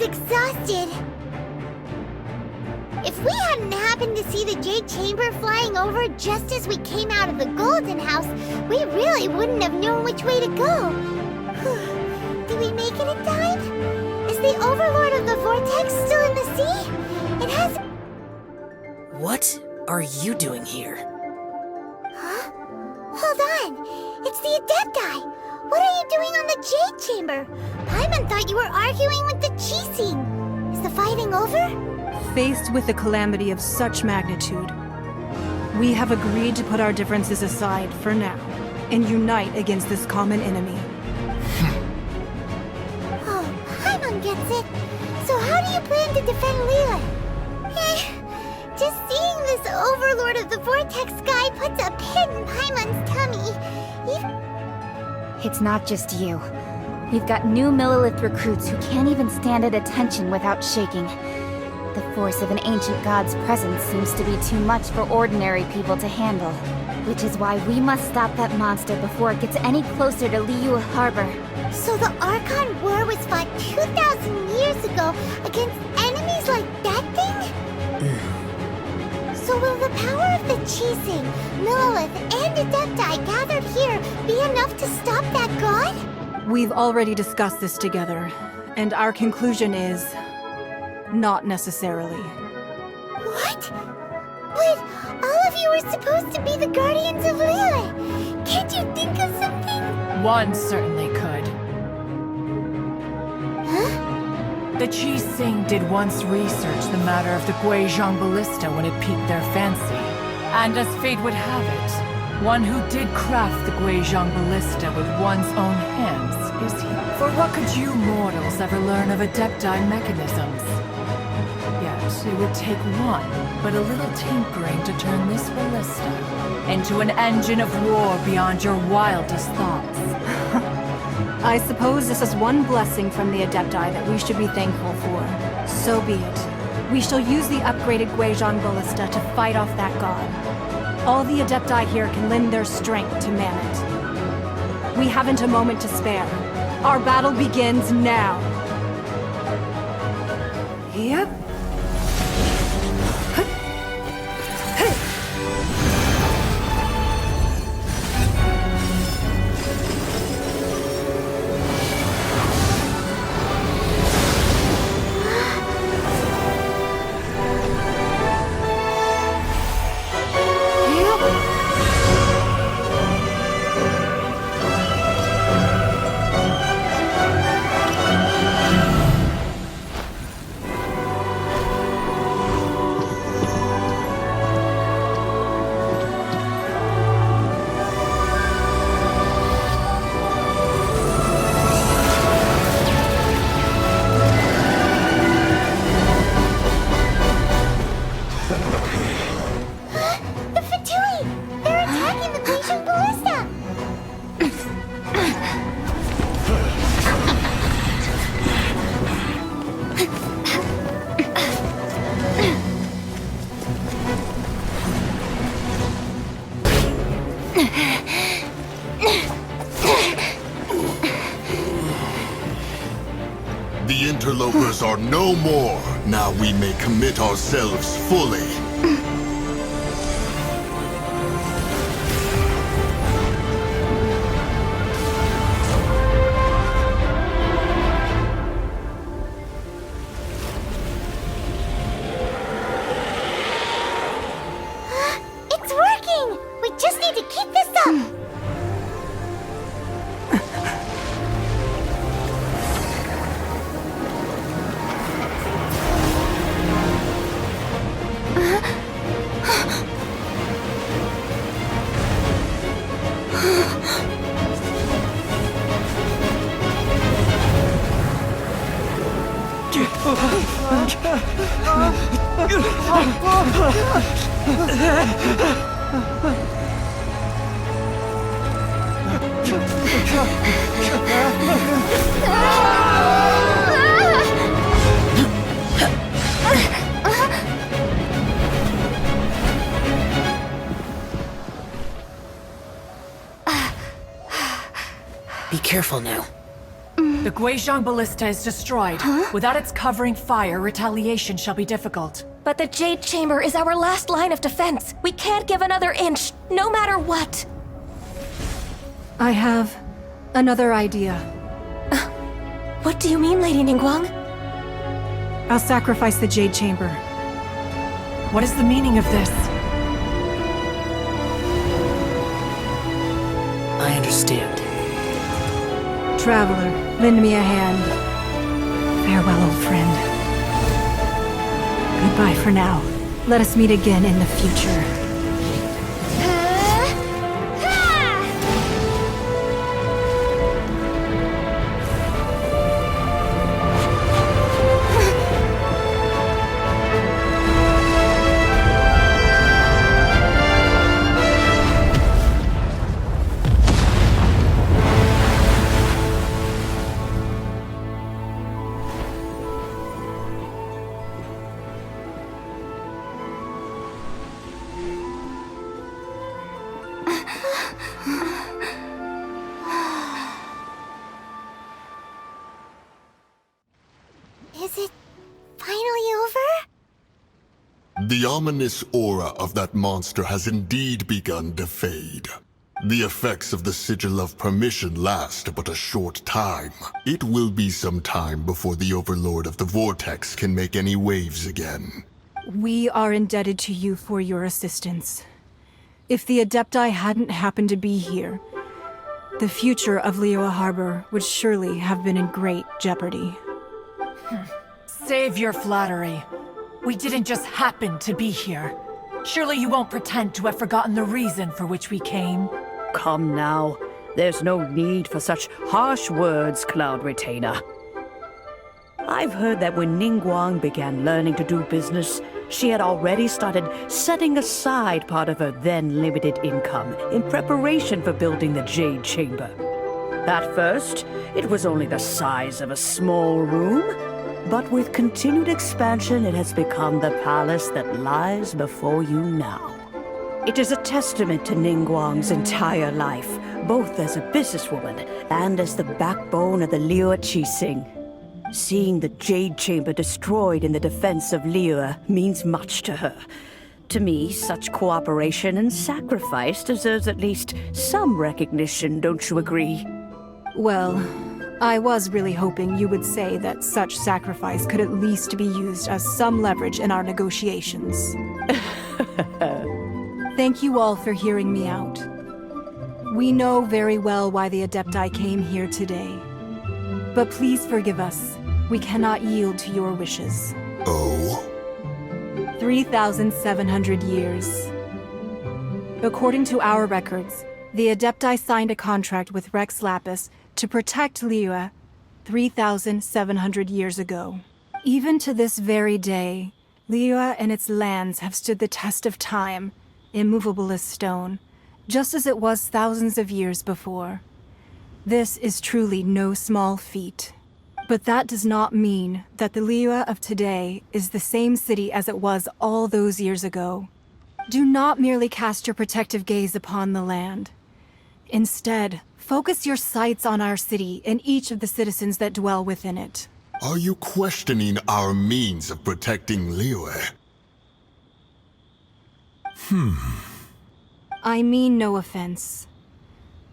exhausted. If we hadn't happened to see the Jade Chamber flying over just as we came out of the Golden House, we really wouldn't have known which way to go. Did we make it in time? Is the Overlord of the Vortex still in the sea? It has... What are you doing here? Huh? Hold on. It's the Adepti. What are you doing on the Jade Chamber? Paimon thought you were arguing with the Chising. Is the fighting over? Faced with a calamity of such magnitude, we have agreed to put our differences aside for now and unite against this common enemy. Oh, Paimon gets it. So how do you plan to defend Leela? Just seeing this Overlord of the Vortex guy puts a pin in Paimon's tummy. It's not just you. We've got new Millilith recruits who can't even stand at attention without shaking. The force of an ancient god's presence seems to be too much for ordinary people to handle. Which is why we must stop that monster before it gets any closer to Liyue Harbor. So the Archon War was fought 2,000 years ago against enemies like that thing? So will the power of the Chising, Millilith, and Adepti gathered here be enough to stop that god? We've already discussed this together, and our conclusion is... not necessarily. What? But all of you are supposed to be the guardians of Liyue. Can't you think of something? One certainly could. Huh? The Chising did once research the matter of the Guizhong Ballista when it piqued their fancy. And as fate would have it, one who did craft the Guizhong Ballista with one's own hands is he. For what could you mortals ever learn of Adepti mechanisms? Yet, it would take one, but a little tinkering to turn this ballista into an engine of war beyond your wildest thoughts. I suppose this is one blessing from the Adepti that we should be thankful for. So be it. We shall use the upgraded Guizhong Ballista to fight off that god. All the Adepti here can lend their strength to man it. We haven't a moment to spare. Our battle begins now. Yep. The interlopers are no more. Now we may commit ourselves fully. It's working! We just need to keep this up! Be careful now. The Guizhong Ballista is destroyed. Without its covering fire, retaliation shall be difficult. But the Jade Chamber is our last line of defense. We can't give another inch, no matter what. I have another idea. What do you mean, Lady Ningguang? I'll sacrifice the Jade Chamber. What is the meaning of this? I understand. Traveler, lend me a hand. Farewell, old friend. Goodbye for now. Let us meet again in the future. Is it finally over? The ominous aura of that monster has indeed begun to fade. The effects of the Sigil of Permission last but a short time. It will be some time before the Overlord of the Vortex can make any waves again. We are indebted to you for your assistance. If the Adepti hadn't happened to be here, the future of Liyue Harbor would surely have been in great jeopardy. Save your flattery. We didn't just happen to be here. Surely you won't pretend to have forgotten the reason for which we came. Come now. There's no need for such harsh words, Cloud Retainer. I've heard that when Ningguang began learning to do business, she had already started setting aside part of her then limited income in preparation for building the Jade Chamber. At first, it was only the size of a small room, but with continued expansion, it has become the palace that lies before you now. It is a testament to Ningguang's entire life, both as a businesswoman and as the backbone of the Liyue Qixing. Seeing the Jade Chamber destroyed in the defense of Liyue means much to her. To me, such cooperation and sacrifice deserves at least some recognition, don't you agree? Well, I was really hoping you would say that such sacrifice could at least be used as some leverage in our negotiations. Thank you all for hearing me out. We know very well why the Adepti came here today. But please forgive us. We cannot yield to your wishes. Oh? 3,700 years. According to our records, the Adepti signed a contract with Rex Lapis to protect Liyue 3,700 years ago. Even to this very day, Liyue and its lands have stood the test of time, immovable as stone, just as it was thousands of years before. This is truly no small feat. But that does not mean that the Liyue of today is the same city as it was all those years ago. Do not merely cast your protective gaze upon the land. Instead, focus your sights on our city and each of the citizens that dwell within it. Are you questioning our means of protecting Liyue? I mean no offense.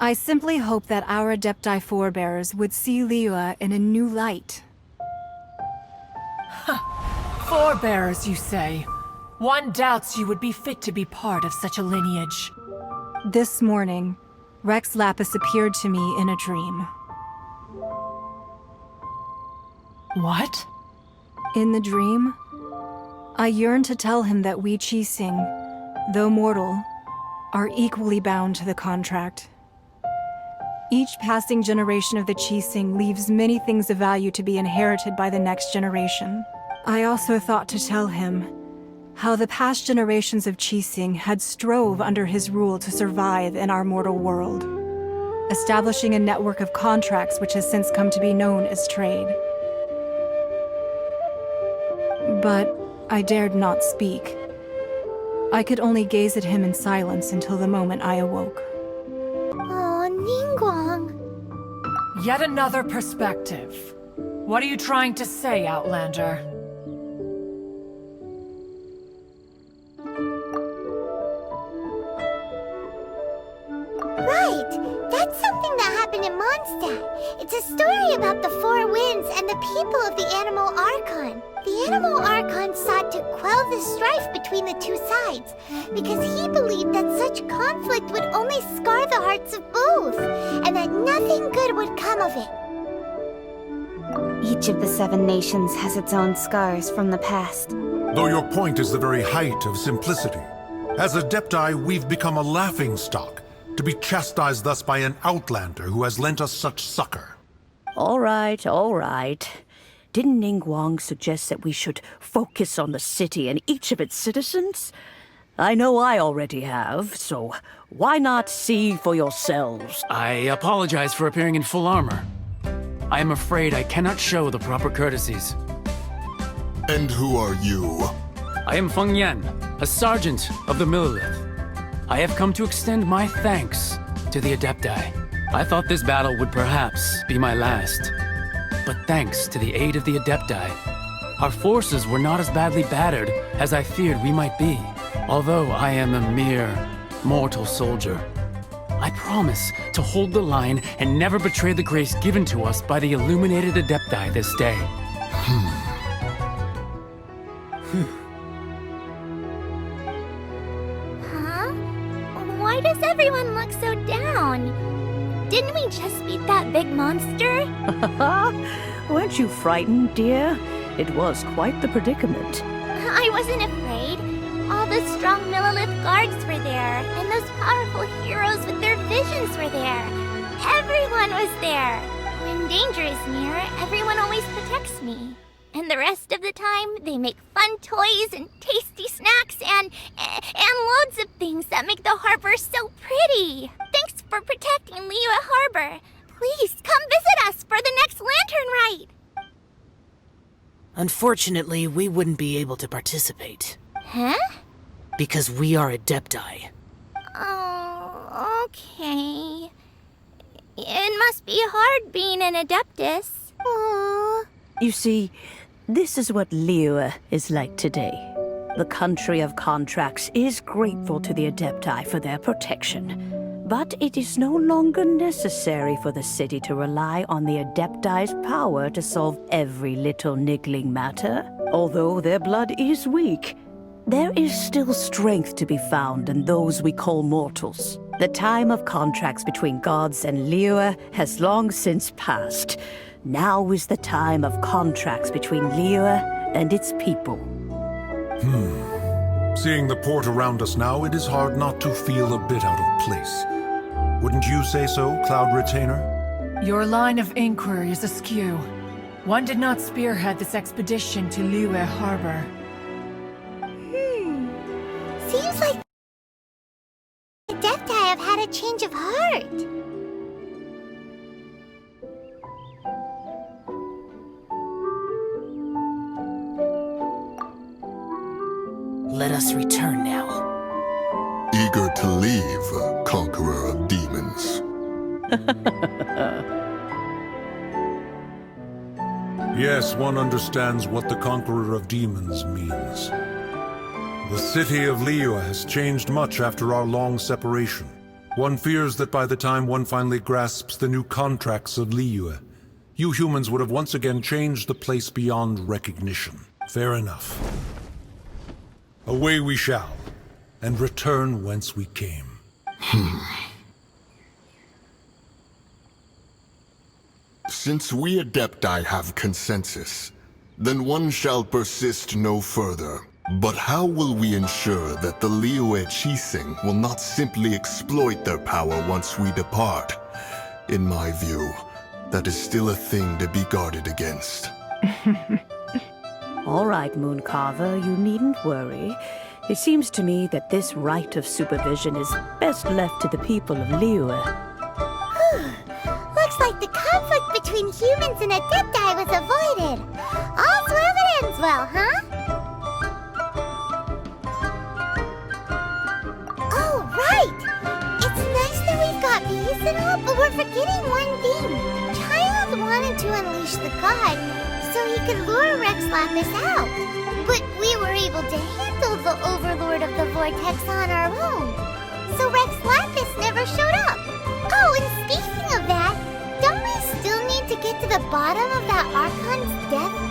I simply hope that our Adepti forebears would see Liyue in a new light. Forebears, you say? One doubts you would be fit to be part of such a lineage. This morning, Rex Lapis appeared to me in a dream. What? In the dream, I yearned to tell him that we Qixing, though mortal, are equally bound to the contract. Each passing generation of the Qixing leaves many things of value to be inherited by the next generation. I also thought to tell him how the past generations of Qixing had strove under his rule to survive in our mortal world, establishing a network of contracts which has since come to be known as trade. But I dared not speak. I could only gaze at him in silence until the moment I awoke. Oh, Ningguang. Yet another perspective. What are you trying to say, Outlander? Right! That's something that happened in Mondstadt. It's a story about the Four Winds and the people of the Animal Archon. The Animal Archon sought to quell the strife between the two sides, because he believed that such conflict would only scar the hearts of both, and that nothing good would come of it. Each of the 7 nations has its own scars from the past. Though your point is the very height of simplicity. As Adepti, we've become a laughingstock, to be chastised thus by an outlander who has lent us such succor. All right, all right. Didn't Ningguang suggest that we should focus on the city and each of its citizens? I know I already have, so why not see for yourselves? I apologize for appearing in full armor. I am afraid I cannot show the proper courtesies. And who are you? I am Feng Yan, a sergeant of the Millilith. I have come to extend my thanks to the Adepti. I thought this battle would perhaps be my last. But thanks to the aid of the Adepti, our forces were not as badly battered as I feared we might be. Although I am a mere mortal soldier, I promise to hold the line and never betray the grace given to us by the illuminated Adepti this day. Huh? Why does everyone look so down? Didn't we just beat that big monster? Weren't you frightened, dear? It was quite the predicament. I wasn't afraid. All the strong Millilith guards were there, and those powerful heroes with their visions were there. Everyone was there. When danger is near, everyone always protects me. And the rest of the time, they make fun toys and tasty snacks and loads of things that make the harbor so pretty. Thanks for protecting Liyue Harbor. Please come visit us for the next lantern rite. Unfortunately, we wouldn't be able to participate. Huh? Because we are Adepti. Oh, okay. It must be hard being an Adeptus. Aww. You see, this is what Liyue is like today. The country of contracts is grateful to the Adepti for their protection. But it is no longer necessary for the city to rely on the Adepti's power to solve every little niggling matter. Although their blood is weak, there is still strength to be found in those we call mortals. The time of contracts between gods and Liyue has long since passed. Now is the time of contracts between Liyue and its people. Seeing the port around us now, it is hard not to feel a bit out of place. Wouldn't you say so, Cloud Retainer? Your line of inquiry is askew. One did not spearhead this expedition to Liyue Harbor. Seems like the Adepti have had a change of heart. Let us return now. Eager to leave, conqueror of demons. Yes, one understands what the conqueror of demons means. The city of Liyue has changed much after our long separation. One fears that by the time one finally grasps the new contracts of Liyue, you humans would have once again changed the place beyond recognition. Fair enough. Away we shall, and return whence we came. Since we Adepti have consensus, then one shall persist no further. But how will we ensure that the Liyue Qixing will not simply exploit their power once we depart? In my view, that is still a thing to be guarded against. All right, Mooncarver, you needn't worry. It seems to me that this right of supervision is best left to the people of Liyue. Looks like the conflict between humans and Adepti was avoided. All's well that ends well, huh? Oh, right! It's nice that we've got peace and all, but we're forgetting one thing. wanted to unleash the god so he could lure Rex Lapis out. But we were able to handle the Overlord of the Vortex on our own. So Rex Lapis never showed up. Oh, and speaking of that, don't we still need to get to the bottom of that Archon's death